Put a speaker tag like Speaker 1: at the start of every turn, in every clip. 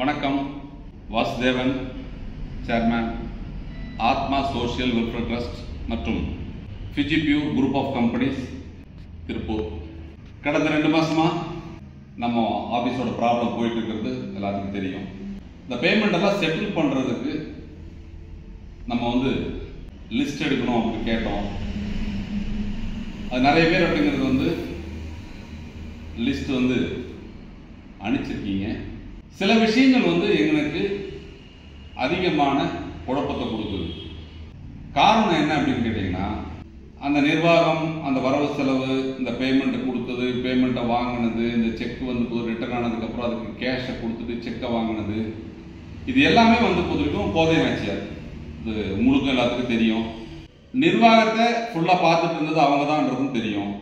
Speaker 1: வணக்கம். வாசுதேவன், சேர்மேன், ஆத்மா social welfare trust மற்றும் ஃபிஜிபியூ குரூப் ஆஃப் கம்பெனிஸ், திருப்பூர். கடந்த 2 மாசமா நம்ம ஆஃபீஸோட ப்ராப்ளம் போயிட்டு இருக்கிறது எல்லாத்துக்கும் தெரியும். இந்த பேமெண்ட் எல்லாம் செட்டில் பண்ணுறதுக்கு நம்ம லிஸ்ட் எடுக்கணும் அப்படின்னு கேட்டோம். அது நிறைய பேர் அப்படிங்கிறது லிஸ்ட் அனுப்பிச்சிருக்கீங்க. சில விஷயங்கள் எங்களுக்கு அதிகமான குழப்பத்தை கொடுக்குது. காரணம் என்ன அப்படின்னு கேட்டிங்கன்னா, அந்த நிர்வாகம், அந்த வரவு செலவு, இந்த பேமெண்ட்டை கொடுத்தது, பேமெண்ட்டை வாங்கினது, இந்த செக் ரிட்டர்ன் ஆனதுக்கப்புறம் அதுக்கு கேஷை கொடுத்துட்டு செக்கை வாங்கினது, இது எல்லாமே பொதுக்கும் கோதை நாச்சியார். இது உங்களுக்கு எல்லாத்துக்கும் தெரியும். நிர்வாகத்தை ஃபுல்லாக பார்த்துட்டு இருந்தது அவங்க தான்ன்றதும் தெரியும்.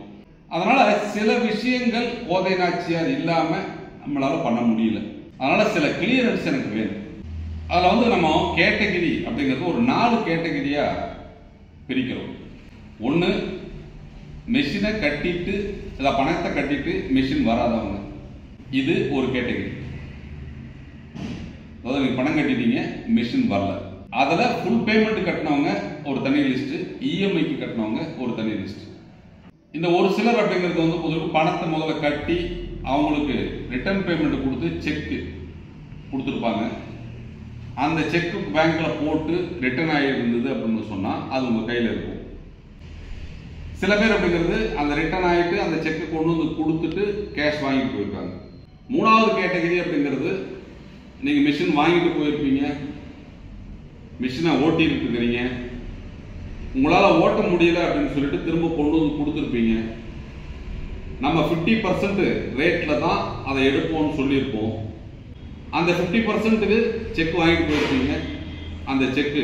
Speaker 1: அதனால் சில விஷயங்கள் கோதை நாச்சியார் இல்லாமல் நம்மளால் பண்ண முடியல. அதனால் சில கிளியரன்ஸ் எனக்கு வேணும். அதில் நம்ம கேட்டகிரி அப்படிங்கிறது ஒரு 4 கேட்டகிரியாக பிரிக்கிறோம். ஒன்று, மெஷினை கட்டிட்டு, பணத்தை கட்டிட்டு மெஷின் வராதவங்க, இது ஒரு கேட்டகிரி. அதாவது நீங்கள் பணம் கட்டிட்டீங்க, மெஷின் வரல, அதில் ஃபுல் பேமெண்ட் கட்டினவங்க ஒரு தனி லிஸ்ட்டு, இஎம்ஐக்கு கட்டினவங்க ஒரு தனி லிஸ்ட். இந்த ஒரு சிலர் அப்படிங்கிறது பொதுவாக பணத்தை முதல்ல கட்டி அவங்களுக்கு ரிட்டர்ன் பேமெண்ட் கொடுத்து செக்கு கொடுத்துருப்பாங்க. அந்த செக்கு பேங்க்கில் போட்டு ரிட்டர்ன் ஆகிருந்தது அப்படின்னு சொன்னால் அது உங்கள் கையில் இருக்கும். சில பேர் அப்படிங்கிறது அந்த ரிட்டர்ன் ஆகிட்டு அந்த செக்கு கொண்டு கொடுத்துட்டு கேஷ் வாங்கிட்டு போயிருக்காங்க. 3வது கேட்டகரி அப்படிங்கிறது, நீங்கள் மிஷின் வாங்கிட்டு போயிருப்பீங்க, மிஷினை ஓட்டிட்டு இருக்கிறீங்க, உங்களால் ஓட்ட முடியல அப்படின்னு சொல்லிட்டு திரும்ப கொண்டு கொடுத்துருப்பீங்க. நம்ம 50% ரேட்டில் தான் அதை எடுப்போம்னு சொல்லியிருப்போம். அந்த 50%க்கு செக் வாங்கிட்டு போயிருப்பீங்க. அந்த செக்கு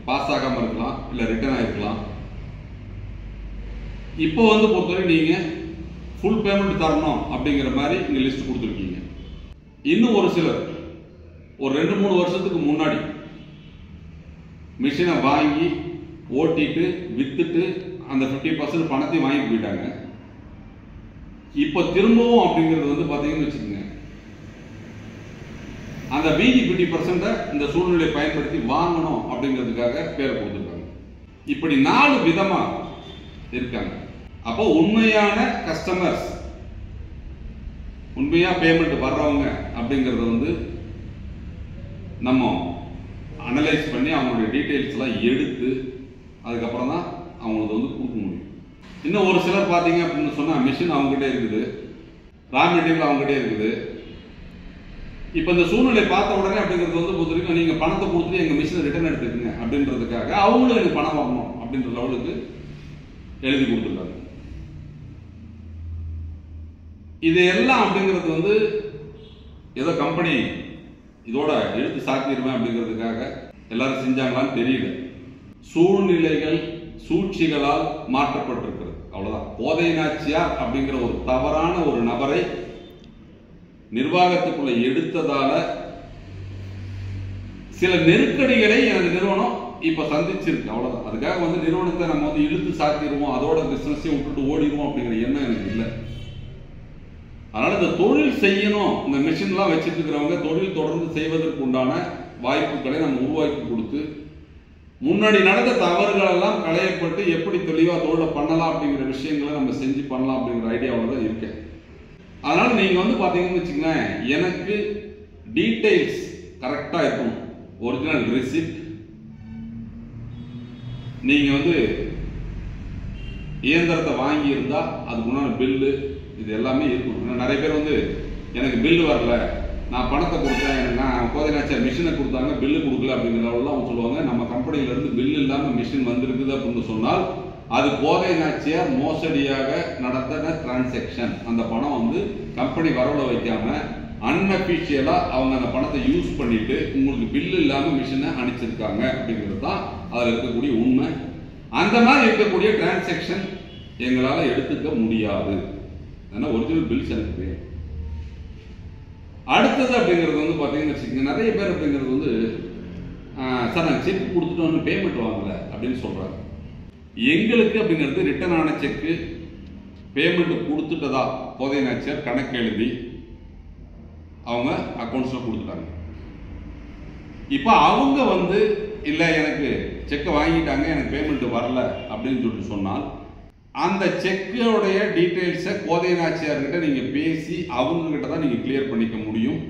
Speaker 1: பாஸ் ஆகாமல் இருக்கலாம், இல்லை ரிட்டர்ன் ஆகிருக்கலாம். இப்போ பொறுத்தவரை நீங்கள் ஃபுல் பேமெண்ட் தரணும் அப்படிங்கிற மாதிரி நீங்கள் லிஸ்ட் கொடுத்துருக்கீங்க. இன்னும் ஒரு சிலர் ஒரு 2-3 வருஷத்துக்கு முன்னாடி மிஷினை வாங்கி ஓட்டிட்டு வித்துட்டு அந்த 50% பணத்தையும் வாங்கிட்டு போயிட்டாங்க. இப்போ திரும்பவும் அப்படிங்கிறது பார்த்தீங்கன்னு வச்சுக்கோங்க, அந்த மீதி 50% இந்த சூழ்நிலையை பயன்படுத்தி வாங்கணும் அப்படிங்கிறதுக்காக பேரை கொடுத்துருக்காங்க. இப்படி 4 விதமா இருக்காங்க. அப்போ உண்மையான கஸ்டமர்ஸ், உண்மையா பேமெண்ட் வர்றவங்க அப்படிங்கிறத நம்ம அனலைஸ் பண்ணி அவங்களுடைய டீட்டெயில்ஸ் எல்லாம் எடுத்து அதுக்கப்புறம் தான் அவங்களுக்கு கொடுக்க முடியும். இன்னும் ஒரு சிலர் பார்த்தீங்க அப்படின்னு சொன்னால், மிஷின் அவங்ககிட்ட இருக்குது, ரா மெட்டீரியல் அவங்ககிட்ட இருக்குது. இப்போ இந்த சூழ்நிலை பார்த்த உடனே அப்படிங்கிறது பொறுத்தவரைக்கும் நீங்கள் பணத்தை கொடுத்துட்டு எங்கள் மிஷினை ரிட்டர்ன் எடுத்துக்கங்க அப்படின்றதுக்காக அவங்களும் எனக்கு பணம் வரணும் அப்படின்ற லெவலுக்கு எழுதி கொடுத்துருக்காங்க. இது எல்லாம் அப்படிங்கிறது ஏதோ கம்பெனி இதோட எடுத்து சாத்திடுவேன் அப்படிங்கிறதுக்காக எல்லாரும் செஞ்சாங்களான்னு தெரியல. சூழ்நிலைகள் சூழ்ச்சிகளால் மாற்றப்பட்டிருக்கிறது, அவ்வளவுதான். கோதை நாச்சியார் அப்படிங்கிற ஒரு தவறான ஒரு நபரை நிர்வாகத்துக்குள்ள எடுத்ததால சில நெருக்கடிகளை எனது நிறுவனம் இப்ப சந்திச்சிருக்கு, அவ்வளவுதான். அதுக்காக நிறுவனத்தை நம்ம இழுத்து சாத்திடுவோம், அதோட பிசினஸையும் விட்டுட்டு ஓடிடுவோம் அப்படிங்கிற எண்ணம் எனக்கு இல்லை. அதனால இந்த தொழில் செய்யணும், இந்த மிஷின்லாம் வச்சுட்டு இருக்கிறவங்க தொழில் தொடர்ந்து செய்வதற்கு உண்டான வாய்ப்புகளை நம்ம உருவாக்கி கொடுத்து, முன்னாடி நடந்த தவறுகள் எல்லாம் களையப்பட்டு எப்படி தெளிவாக தொழிலை பண்ணலாம் அப்படிங்கிற விஷயங்களை நம்ம செஞ்சு பண்ணலாம் அப்படிங்கிற ஐடியாவில் தான் இருக்கேன். அதனால நீங்க பார்த்தீங்கன்னு வச்சுக்கோங்களேன், எனக்கு டீடைல்ஸ் கரெக்டாக இருக்கணும். ஒரிஜினல் ரிசிப்ட், நீங்க இயந்திரத்தை வாங்கி இருந்தா அதுக்கு முன்னாடி பில்லு, இது எல்லாமே இருக்கணும். நிறைய பேர் எனக்கு பில்லு வரல, நான் பணத்தை கொடுத்தேன், எனக்கு நான் கோதை நாச்சியார் மிஷினை கொடுத்தாங்க, பில்லு கொடுக்கல அப்படிங்கிற அவங்க சொல்லுவாங்க. நம்ம கம்பெனியில இருந்து பில்லு இல்லாமல் மிஷின் வந்திருக்குது அப்படின்னு சொன்னால் அது கோதை நாச்சியார் மோசடியாக நடத்தின டிரான்சாக்ஷன். அந்த பணம் கம்பெனி வரவுல வைக்காம அன்அபிஷியலா அவங்க அந்த பணத்தை யூஸ் பண்ணிட்டு உங்களுக்கு பில்லு இல்லாமல் மிஷினை அனுப்பிச்சிருக்காங்க அப்படிங்கிறது தான் அதில் இருக்கக்கூடிய உண்மை. அந்த மாதிரி இருக்கக்கூடிய டிரான்சாக்ஷன் எங்களால் எடுத்துக்க முடியாது. ஏன்னா ஒரிஜினல் பில்ஸ் எனக்கு வேணும். அடுத்தது அப்படிங்கிறது பார்த்தீங்கன்னு வச்சுக்கோங்க, நிறைய பேர் அப்படிங்கிறது சார் நாங்கள் செக் கொடுத்துட்டோன்னு பேமெண்ட் வாங்கலை அப்படின்னு சொல்கிறாங்க. எங்களுக்கு அப்படிங்கிறது ரிட்டர்ன் ஆன செக்கு பேமெண்ட் கொடுத்துட்டதா கோதை நாச்சியார் கணக்கு எழுதி அவங்க அக்கௌண்ட்ஸில் கொடுத்துட்டாங்க. இப்போ அவங்க வந்து இல்லை எனக்கு செக்கை வாங்கிட்டாங்க, எனக்கு பேமெண்ட் வரல அப்படின்னு சொல்லிட்டு சொன்னால் அந்த செக்கோடைய டீட்டெயில்ஸை கோதை நாச்சியார்கிட்ட நீங்கள் பேசி அவங்ககிட்ட தான் நீங்கள் கிளியர் பண்ணிக்க முடியும்.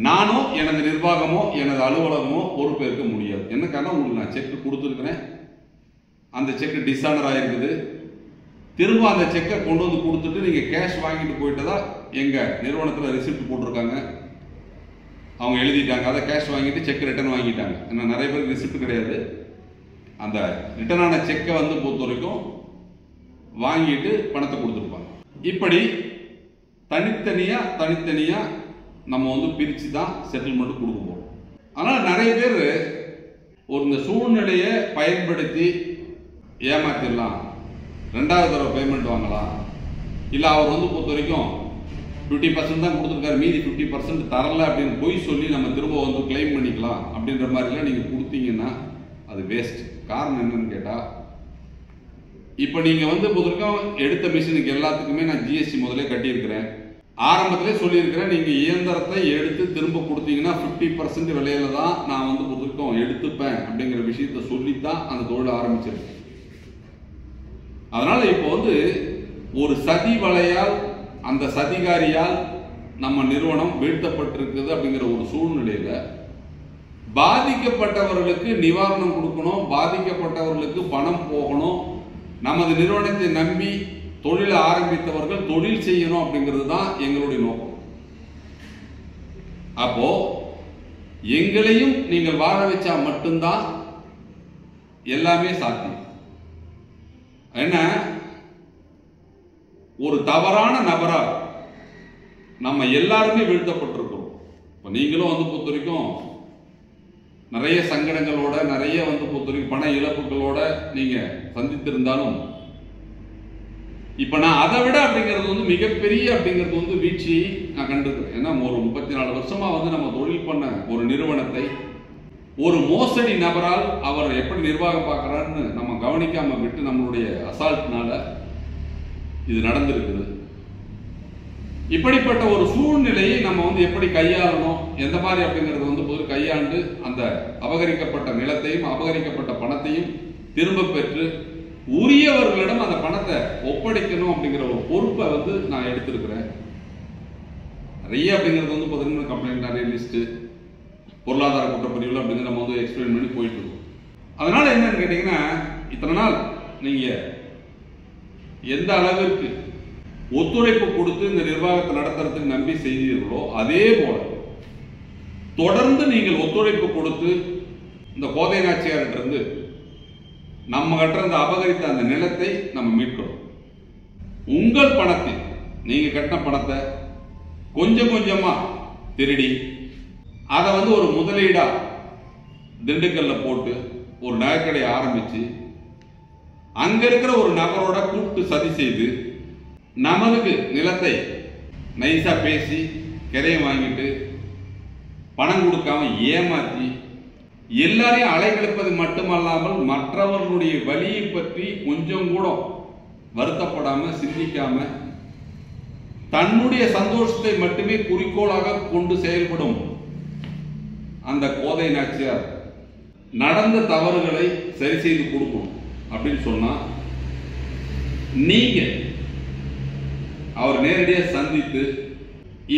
Speaker 1: நானோ எனது நிர்வாகமோ எனது அலுவலகமோ பொறுப்பேற்க முடியாது. என்ன காரணம், உங்களுக்கு நான் செக் கொடுத்துருக்கிறேன், அந்த செக் டிஸானர் ஆகிருக்குது, திரும்ப அந்த செக்கை கொண்டு வந்து கொடுத்துட்டு நீங்கள் கேஷ் வாங்கிட்டு போயிட்டதா எங்கள் நிறுவனத்தில் ரிசிப்ட் போட்டிருக்காங்க, அவங்க எழுதிட்டாங்க, அதை கேஷ் வாங்கிட்டு செக் ரிட்டர்ன் வாங்கிட்டாங்க. ஏன்னா நிறைய பேருக்கு ரிசிப்ட் கிடையாது. அந்த ரிட்டர்ன் ஆன செக்கை வந்து பொறுத்த வரைக்கும் வாங்கிட்டு பணத்தை கொடுத்துருப்பாங்க. இப்படி தனித்தனியா நம்ம வந்து பிரித்து தான் செட்டில்மெண்ட் கொடுக்க போகிறோம். அதனால் நிறைய பேர் ஒரு இந்த சூழ்நிலையை பயன்படுத்தி ஏமாத்திடலாம், ரெண்டாவது தடவை பேமெண்ட் வாங்கலாம், இல்லை அவர் வந்து பொறுத்த வரைக்கும் 50% தான் கொடுத்துருக்காரு, மீதி 50% தரல அப்படின்னு பொய் சொல்லி நம்ம திரும்ப வந்து கிளைம் பண்ணிக்கலாம் அப்படின்ற மாதிரிலாம் நீங்கள் கொடுத்தீங்கன்னா அது வேஸ்ட். காரணம் என்னன்னு கேட்டால், இப்போ நீங்கள் வந்து பொறுத்தவரைக்கும் எடுத்த மிஷினுக்கு எல்லாத்துக்குமே நான் ஜிஎஸ்டி முதலே கட்டியிருக்கிறேன், ஆரம்பத்திலே சொல்லியிருக்கிறேன், நீங்கள் இயந்திரத்தை எடுத்து திரும்ப கொடுத்தீங்கன்னா 50% விலையில தான் நான் வந்து பொறுத்தவரைக்கும் எடுத்துப்பேன் அப்படிங்கிற விஷயத்த சொல்லித்தான் அந்த தொழிலை ஆரம்பிச்சிருக்கேன். அதனால் இப்போ வந்து ஒரு சதி வலையால், அந்த சதிகாரியால் நம்ம நிறுவனம் வீழ்த்தப்பட்டிருக்குது அப்படிங்கிற ஒரு சூழ்நிலையில பாதிக்கப்பட்டவர்களுக்கு நிவாரணம் கொடுக்கணும், பாதிக்கப்பட்டவர்களுக்கு பணம் போகணும், நமது நிறுவனத்தை நம்பி தொழிலை ஆரம்பித்தவர்கள் தொழில் செய்யணும் அப்படிங்கிறது தான் எங்களுடைய நோக்கம். அப்போ எங்களையும் நீங்கள் வாழ வச்சா மட்டும்தான் எல்லாமே சாத்தியம். என்ன, ஒரு தவறான நபரால் நம்ம எல்லாருமே வீழ்த்தப்பட்டிருக்கிறோம். இப்போ நீங்களும் வந்து பொறுத்த வரைக்கும் நிறைய சங்கடங்களோட, நிறைய வந்து பொறுத்த வரைக்கும் பண இழப்புகளோட நீங்க சந்தித்திருந்தாலும், இப்ப நான் அதை விட அப்படிங்கிறது வந்து மிகப்பெரிய அப்படிங்கிறது வந்து வீழ்ச்சி நான் கண்டிருக்கிறேன். ஏன்னா ஒரு 34 வருஷமா வந்து நம்ம தொழில் பண்ண ஒரு நிறுவனத்தை ஒரு மோசடி நபரால் அவர் எப்படி நிர்வாகம் பார்க்கிறாருன்னு நம்ம கவனிக்காம விட்டு நம்மளுடைய அசால்ட்னால இது நடந்திருக்குது. இப்படிப்பட்ட ஒரு சூழ்நிலையை நம்ம வந்து எப்படி கையாளணும், எந்த மாதிரி அப்படிங்கிறது வந்து பொது கையாண்டு அந்த அபகரிக்கப்பட்ட நிலத்தையும் அபகரிக்கப்பட்ட பணத்தையும் திரும்ப பெற்று உரியவர்களிடம் அந்த பணத்தை ஒப்படைக்கணும் அப்படிங்கிற ஒரு பொறுப்பை வந்து நான் எடுத்திருக்கிறேன். நிறைய அப்படிங்கிறது வந்து பார்த்தீங்கன்னா கம்ப்ளைண்ட், நிறைய லிஸ்ட், பொருளாதார குற்றப்பிரிவுகள் அப்படிங்கிற நம்ம வந்து எக்ஸ்பிளைன் பண்ணி போயிட்டு இருக்கோம். அதனால என்னன்னு கேட்டீங்கன்னா, இத்தனை நாள் நீங்க எந்த அளவிற்கு ஒத்துழைப்பு கொடுத்து இந்த நிர்வாகத்தை நடத்துறதுக்கு நம்பி செய்தீர்களோ அதே போல தொடர்ந்து நீங்கள் ஒத்துழைப்பு கொடுத்து இந்த கோதை நாச்சியார்கிட்ட இருந்து நம்ம கட்டுற அந்த அபகரித்த அந்த நிலத்தை நம்ம மீட்கணும். உங்கள் பணத்தை, நீங்க கட்டின பணத்தை கொஞ்சம் கொஞ்சமா திருடி அதை வந்து ஒரு முதலீடா திண்டுக்கல்ல போட்டு ஒரு நகைக்கடை ஆரம்பிச்சு அங்க இருக்கிற ஒரு நபரோட கூப்பிட்டு சதி செய்து நமக்கு நிலத்தை நைஸா பேசி கிரையம் வாங்கிட்டு பணம் கொடுக்காம ஏமாற்றி எல்லாரையும் அலைக்கழிப்பது மட்டுமல்லாமல் மற்றவர்களுடைய வலியை பற்றி கொஞ்சம் கூட வருத்தப்படாம சிந்திக்காம தன்னுடைய சந்தோஷத்தை மட்டுமே குறிக்கோளாக கொண்டு செயல்படும் அந்த கோதை நாச்சியார் நடந்த தவறுகளை சரி செய்து கொடுக்கணும் அப்படின்னு சொன்னா, நீங்க அவர் நேரடியாக சந்தித்து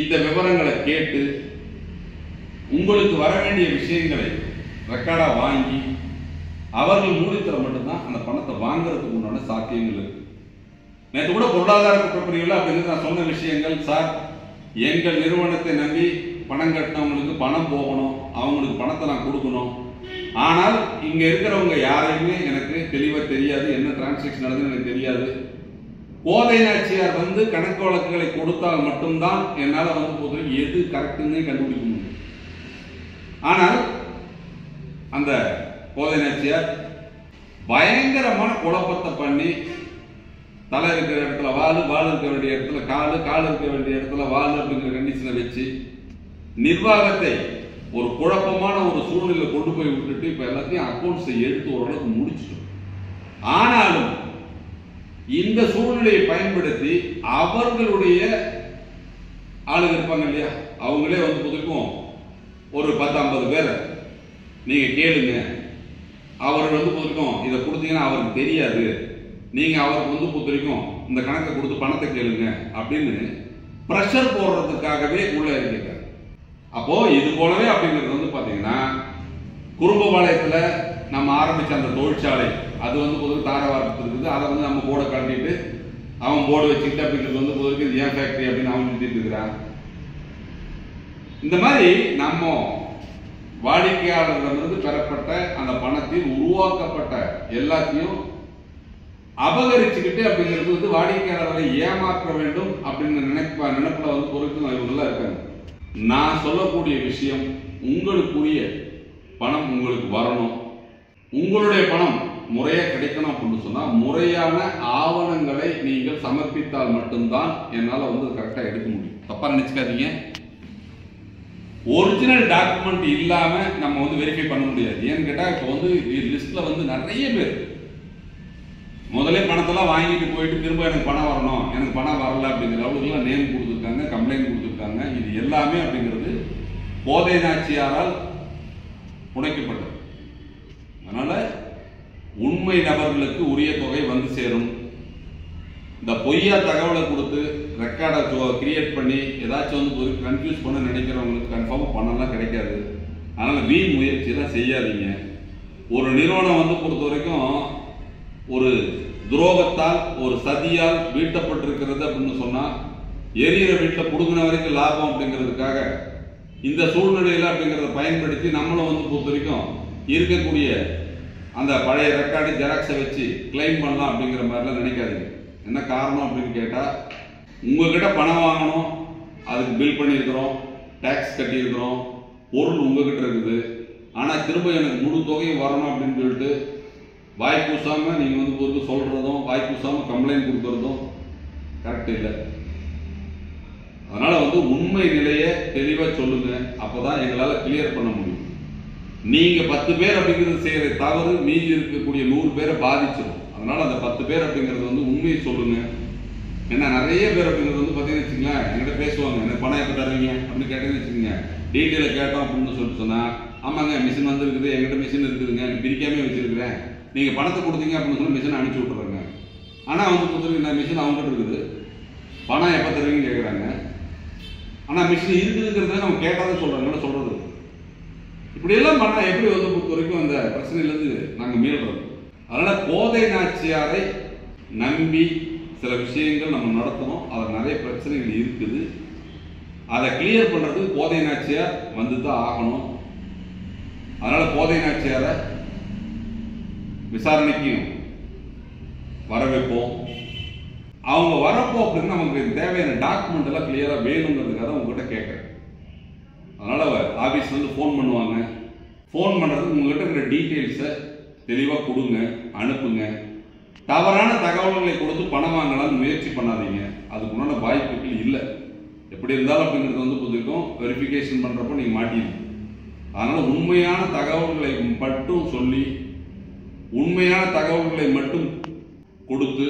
Speaker 1: இந்த விவரங்களை கேட்டு உங்களுக்கு வர வேண்டிய விஷயங்களை ரெக்கார்டா வாங்கி அவர்கள் மூலியத்தில் மட்டும்தான் அந்த பணத்தை வாங்குறதுக்கு உண்டான சாத்தியங்கள் இருக்கு. நேற்று கூட பொருளாதார குற்றப்பிரிவுகள் அப்படிங்கிறது நான் சொன்ன விஷயங்கள், சார் எங்கள் நிறுவனத்தை நம்பி பணம் கட்டினவங்களுக்கு பணம் போகணும், அவங்களுக்கு பணத்தை நான் கொடுக்கணும், ஆனால் இங்க இருக்கிறவங்க யாரையுமே எனக்கு தெளிவா தெரியாது, என்ன டிரான்சாக்ஷன் நடக்குதுன்னு எனக்கு தெரியாது, கோதை நாச்சியார் வந்து கணக்கு வழக்குகளை கொடுத்தால் மட்டும்தான் என்னால் வந்து பொதுவாக எது கரெக்டுன்னு கண்டுபிடிக்க முடியும். ஆனால் அந்த கோதை நாச்சியார் பயங்கரமான குழப்பத்தை பண்ணி தலை இருக்கிற இடத்துல வால், வால் இருக்க வேண்டிய இடத்துல காலு, கால் இருக்க வேண்டிய இடத்துல வால் அப்படிங்கிற கண்டிஷனை வச்சு நிர்வாகத்தை ஒரு குழப்பமான ஒரு சூழ்நிலை கொண்டு போய் விட்டுட்டு இப்ப எல்லாத்தையும் அக்கௌண்ட்ஸை எடுத்து ஓரளவுக்கு முடிச்சிட்டோம். ஆனாலும் இந்த சூழ்நிலையை பயன்படுத்தி அவர்களுடைய ஆளுங்க இருப்பாங்க இல்லையா, அவங்களே வந்து புதுக்கும் ஒரு 10-50 பேரை நீங்க கேளுங்க. அவர் பொறுத்தவரைக்கும் இதை கொடுத்தீங்கன்னா அவருக்கு தெரியாது, நீங்க அவருக்கு பொறுத்தவரைக்கும் இந்த கணக்கை கொடுத்து பணத்தை கேளுங்க அப்படின்னு பிரஷர் போடுறதுக்காகவே உள்ள இருக்காங்க. அப்போ இது போலவே அப்படிங்கிறது பாத்தீங்கன்னா குறும்பபாளையத்துல நம்ம ஆரம்பிச்ச அந்த தொழிற்சாலை அது பொதுவாக தாரவாரத்து இருக்குது. அதை நம்ம போர்டை கட்டிட்டு அவன் போர்டு வச்சுக்கிட்டு அப்படிங்கிறது பொதுவாக இது ஏன் ஃபேக்டரி அப்படின்னு அவன் சுத்திட்டு இருக்கிறான். இந்த மாதிரி நம்ம வாடிக்கையாளர்களிடமிருந்து பெறப்பட்ட அந்த பணத்தில் உருவாக்கப்பட்ட எல்லாத்தையும் அபகரிச்சுக்கிட்டு அப்படிங்கிறது வாடிக்கையாளர்களை ஏமாற்ற வேண்டும் அப்படின்னு நினைப்புல பொருட்கள் இவங்கெல்லாம் இருக்காங்க. நான் சொல்லக்கூடிய விஷயம், உங்களுக்குரிய பணம் உங்களுக்கு வரணும், உங்களுடைய பணம் முறையா கிடைக்கணும் அப்படின்னு சொன்னா முறையான ஆவணங்களை நீங்கள் சமர்ப்பித்தால் மட்டும்தான் என்னால கரெக்டா எடுக்க முடியும். தப்பா நினைச்சுக்காதீங்க. ஒரிஜினல் டாக்குமெண்ட் இல்லாம நம்ம வெரிஃபை பண்ண முடியாது. ஏன்னு கேட்டா இப்ப லிஸ்ட்ல நிறைய பேர் முதல்ல பணத்தெல்லாம் வாங்கிட்டு போயிட்டு திரும்ப எனக்கு பணம் வரணும், எனக்கு பணம் வரல அப்படிங்கிற அளவுக்குலாம் நேம் கொடுத்துருக்காங்க, கம்ப்ளைண்ட் கொடுத்துருக்காங்க. இது எல்லாமே அப்படிங்கிறது போதை நாச்சியாரால் புனைக்கப்பட்டது. அதனால உண்மை நபர்களுக்கு உரிய தொகை சேரும். இந்த பொய்யா தகவலை கொடுத்து ரெக்கார்டை கிரியேட் பண்ணி ஏதாச்சும் கன்ஃபியூஸ் பண்ண நினைக்கிறவங்களுக்கு கன்ஃபார்ம் பண்ணலாம் கிடைக்காது. அதனால வீண் முயற்சி தான் செய்யாதீங்க. ஒரு நிறுவனம் பொறுத்த வரைக்கும் ஒரு துரோகத்தால் ஒரு சதியால் வீழ்த்தப்பட்டிருக்கிறது அப்படின்னு சொன்னா எரியிற வீட்டில் புடுங்கின வரைக்கும் லாபம் அப்படிங்கிறதுக்காக இந்த சூழ்நிலையில அப்படிங்கிறத பயன்படுத்தி நம்மளும் பொறுத்த வரைக்கும் இருக்கக்கூடிய அந்த பழைய ரெக்கார்டு ஜெராக்ஸை வச்சு கிளைம் பண்ணலாம் அப்படிங்கிற மாதிரிலாம் நினைக்காதீங்க. என்ன காரணம் அப்படின்னு கேட்டா, உங்ககிட்ட பணம் வாங்கணும், அதுக்கு பில் பண்ணியிருக்கிறோம், டாக்ஸ் கட்டியிருக்கிறோம், பொருள் உங்ககிட்ட இருக்குது, ஆனா திரும்ப எனக்கு முழு தொகையும் வரணும் அப்படின்னு சொல்லிட்டு வாய் பூசாம நீங்க சொல்றதும் வாய் பூசாம கம்ப்ளைண்ட் கொடுக்கறதும் கரெக்ட் இல்லை. அதனால உண்மை நிலையை தெளிவா சொல்லுங்க. அப்பதான் எங்களால கிளியர் பண்ண முடியும். நீங்க 10 பேர் அப்படிங்கிறது செய்யற தவறு மீதி இருக்கக்கூடிய 100 பேரை பாதிச்சிடும். அதனால அந்த 10 பேர் அப்படிங்கிறது உண்மையை சொல்லுங்க. ஏன்னா நிறைய பேர் அப்படிங்கிறது பாத்தீங்கன்னு வச்சுங்களேன், என்கிட்ட பேசுவாங்க, எனக்கு பணம் எப்ப தருவீங்க அப்படின்னு கேட்டேன்னு வச்சுக்கோங்க. டீட்டெயில கேட்டோம் அப்படின்னு சொல்லிட்டு சொன்னா, ஆமாங்க மிஷின் இருக்குது, என்கிட்ட மிஷின் இருக்குதுங்க, பிரிக்காம வச்சிருக்கிறேன், நீங்க பணத்தை கொடுத்தீங்க அப்படின்னு சொல்லி மிஷின் அனுப்பிச்சு விட்டுறாங்க. ஆனா இந்த மிஷின் அவங்ககிட்ட இருக்குது, பணம் எப்ப தருவீங்கன்னு கேட்கறாங்க. ஆனா மிஷின் இருக்குதுங்கிறத நம்ம கேட்டாதான் சொல்றாங்க, சொல்றது இப்படி எல்லாம் பண்ணா எப்படி பொறுத்த வரைக்கும் அந்த பிரச்சனையில இருந்து நாங்க மீள்றோம். அதனால போதை நாச்சியாரை நம்பி சில விஷயங்கள் நம்ம நடத்தணும். அதில் நிறைய பிரச்சனைகள் இருக்குது. அதை கிளியர் பண்றதுக்கு போதை நாச்சியார் தான் ஆகணும். அதனால போதை நாச்சியாரை விசாரணைக்கும் வர வைப்போம். அவங்க வரப்போ அப்படின்னு நமக்கு தேவையான டாக்குமெண்ட் எல்லாம் கிளியரா வேணுங்கிறதுக்காக உங்ககிட்ட கேட்கறேன். அதனால ஆபீஸ்ல ஃபோன் பண்ணுவாங்க. ஃபோன் பண்றதுக்கு உங்ககிட்ட இருக்கிற டீட்டெயில்ஸை தெளிவா கொடுங்க, அனுப்புங்க. தவறான தகவல்களை கொடுத்து பணம் வாங்கலாம்னு முயற்சி பண்ணாதீங்க. அதுக்குண்டான வாய்ப்புகள் இல்லை. எப்படி இருந்தாலும் அப்படிங்கிறது புதுக்கும் வெரிஃபிகேஷன் பண்றப்போ நீங்க மாட்டிடுங்க. அதனால உண்மையான தகவல்களை மட்டும் சொல்லி உண்மையான தகவல்களை மட்டும் கொடுத்து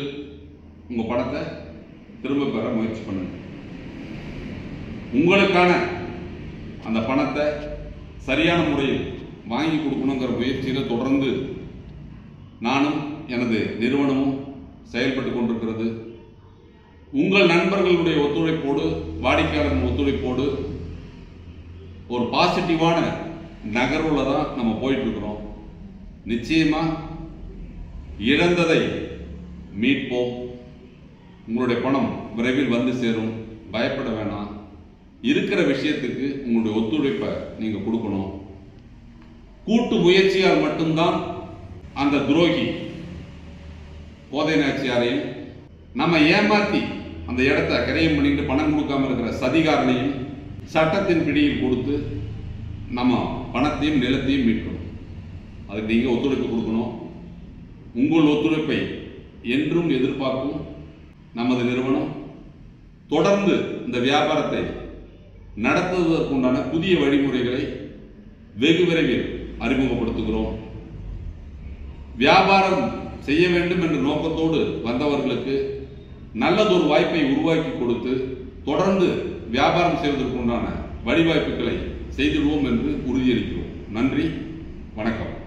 Speaker 1: உங்க பணத்தை திரும்ப பெற முயற்சி பண்ணுங்க. உங்களுக்கான அந்த பணத்தை சரியான முறையில் வாங்கி கொடுக்கணுங்கிற முயற்சியில தொடர்ந்து நானும் எனது நிறுவனமும் செயல்பட்டு கொண்டிருக்கிறது. உங்கள் நண்பர்களுடைய ஒத்துழைப்போடு, வாடிக்கையாளர் ஒத்துழைப்போடு ஒரு பாசிட்டிவான நகர்வுல தான் நம்ம போயிட்டு இருக்கிறோம். நிச்சயமா இழந்ததை மீட்போம். உங்களுடைய பணம் விரைவில் சேரும். பயப்பட வேணாம். இருக்கிற விஷயத்துக்கு உங்களுடைய ஒத்துழைப்பை நீங்க கொடுக்கணும். கூட்டு முயற்சியால் மட்டும்தான் அந்த துரோகி போதை நாச்சியாரையும் நம்ம ஏமாத்தி அந்த இடத்தை கரையம் பண்ணிட்டு பணம் கொடுக்காம இருக்கிற சதிகாரனையும் சட்டத்தின் பிடியில் கொடுத்து நம்ம பணத்தையும் நிலத்தையும் மீட்கணும். அதுக்கு நீங்க ஒத்துழைப்பு கொடுக்கணும். உங்கள் ஒத்துழைப்பை என்றும் எதிர்பார்க்கும் நமது நிறுவனம் தொடர்ந்து இந்த வியாபாரத்தை நடத்துவதற்குண்டான புதிய வழிமுறைகளை வெகு விரைவில் அறிமுகப்படுத்துகிறோம். வியாபாரம் செய்ய வேண்டும் என்ற நோக்கத்தோடு வந்தவர்களுக்கு நல்லதொரு வாய்ப்பை உருவாக்கி கொடுத்து தொடர்ந்து வியாபாரம் செய்வதற்குண்டான வழிவாய்ப்புகளை செய்திடுவோம் என்று உறுதியளிக்கிறோம். நன்றி, வணக்கம்.